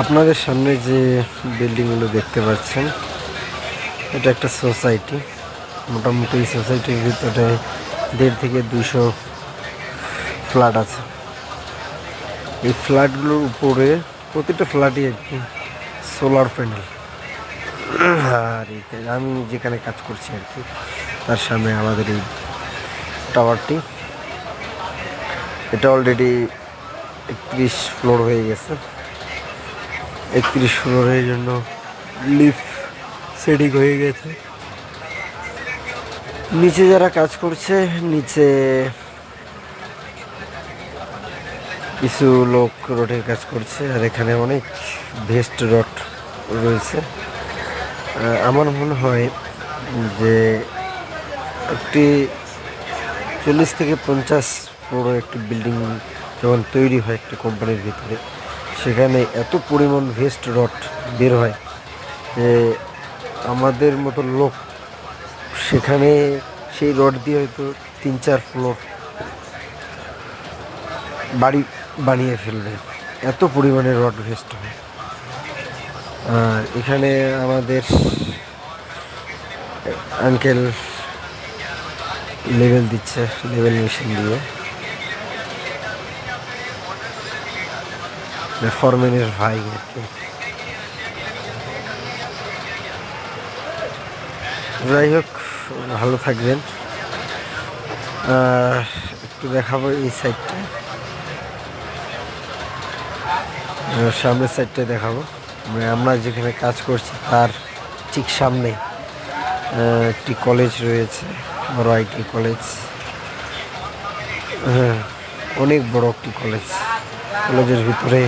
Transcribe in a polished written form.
আপনাদের সামনে যে বিল্ডিংগুলো দেখতে পাচ্ছেন, এটা একটা সোসাইটি। মোটামুটি এই সোসাইটির ভিতরে 1.5 থেকে 200 ফ্ল্যাট আছে। এই ফ্ল্যাটগুলোর উপরে প্রতিটা ফ্ল্যাটই আর কি সোলার প্যানেল। আর আমি যেখানে কাজ করছি আর কি, তার সামনে আমাদের এই টাওয়ারটি, এটা অলরেডি 31 ফ্লোর হয়ে গেছে। 31 ফ্লোরের জন্য লিফট সেটিং হয়ে গেছে। নিচে যারা কাজ করছে, নিচে কিছু লোক রোডের কাজ করছে, আর এখানে অনেক ভেস্ট রড রয়েছে। আমার মনে হয় যে একটি 40 থেকে 50 ফ্লোরের একটি বিল্ডিং যখন তৈরি হয় একটি কোম্পানির ভিতরে, সেখানে এত পরিমাণ ভেস্ট রড বের হয় যে আমাদের মতো লোক সেখানে সেই রড দিয়ে হয়তো 3-4 ফ্লোর বাড়ি বানিয়ে ফেলবে, এত পরিমাণে রড ভেস্ট হয়। আর এখানে আমাদের আঙ্কেল লেভেল দিচ্ছে, লেভেল মেশিন দিয়ে। ফরম্যানের ভাই আর কি। যাই হোক, ভালো থাকবেন। একটু দেখাবো এই সাইডটা, সামনের সাইডটাই দেখাবো। আমরা যেখানে কাজ করছি তার ঠিক সামনে একটি কলেজ রয়েছে, বড় আইটি কলেজ। হ্যাঁ, অনেক বড় একটি কলেজ। কলেজের ভিতরে